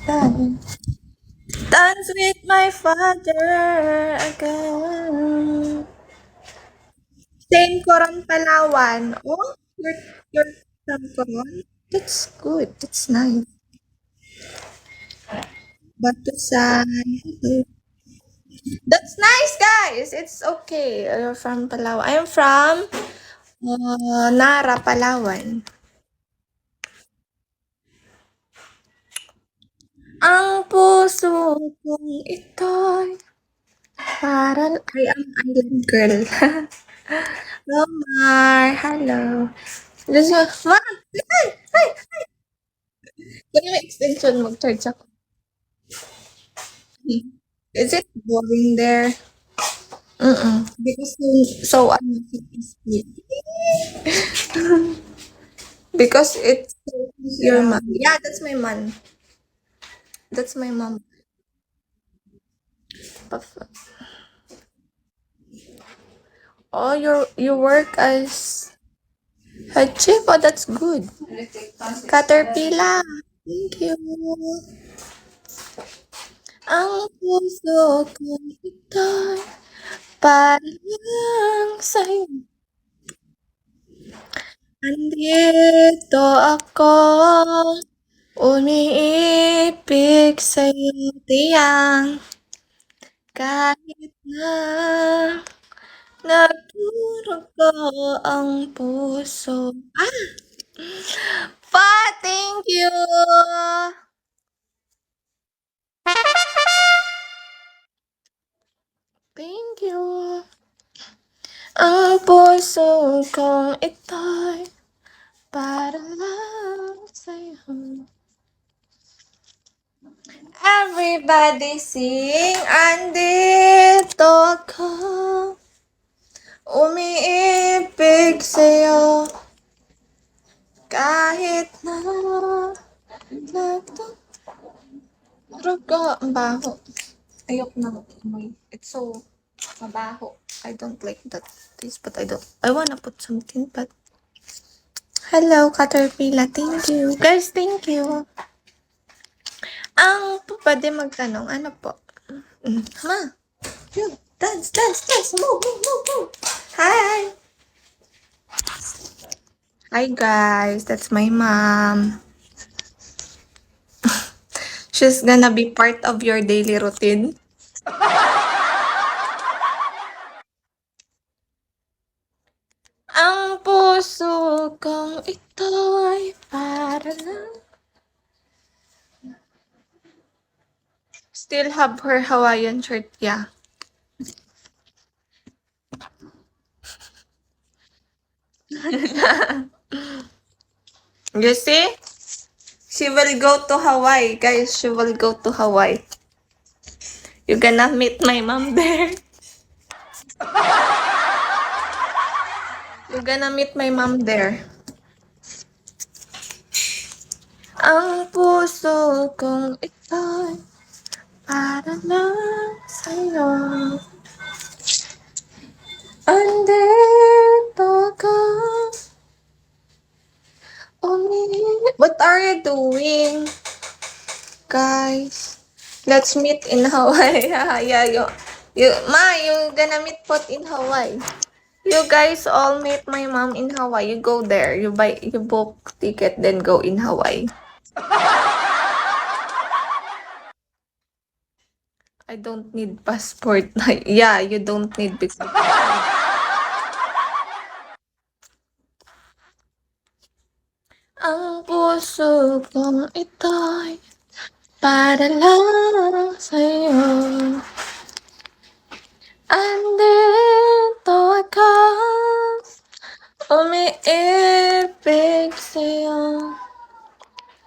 Dance. Dance with my father again. Same Coron, Palawan. Oh, you're from Coron? That's good. That's nice. Batusan. That's nice, guys. It's okay. You're from Palawan. I'm from Nara, Palawan. Ang puso kong ito'y parang I am island girl. Romar, hello. Just, ma, ay, ay, kaya may extension mag-charge ako. Is it boring there? Because ano, speed. Because it's your mom. Yeah, that's my mom. That's my mom. Oh, you work as head chef? Oh, that's good. Caterpillar. Thank you. Ang puso kong ito'y parang sa'yo. Andito ako, umiibig sa'yo, tiyang, kahit na nagdurugo ang puso. Ah! Pa, thank you! Thank you. Ang puso kong ito'y para lang sa'yo. Everybody sing, andito ako, umiibig sa'yo, kahit na nagdurugo. Ang baho. Ayok na amoy. It's so mabaho. I don't like that taste, but I wanna put something, but hello, Caterpillar. Thank you. Guys, thank you. Ang pwede magtanong, ano po? Ma, dance, dance, dance, move, move, move, move. Hi. Hi, guys. That's my mom. She's gonna be part of your daily routine. Ang puso kong ito'y para lang. Still have her Hawaiian shirt, yeah. You see? She will go to Hawaii, guys. She will go to Hawaii. You're gonna meet my mom there. You're gonna meet my mom there. Ang puso kong ito'y para lang sa'yo. Andito ka. What are you doing? Guys, let's meet in Hawaii. Yeah, you're gonna meet pot in Hawaii. You guys all meet my mom in Hawaii. You go there. You book ticket, then go in Hawaii. I don't need passport. Yeah, you don't need because ang puso kong ito'y para lang sa'yo. Andito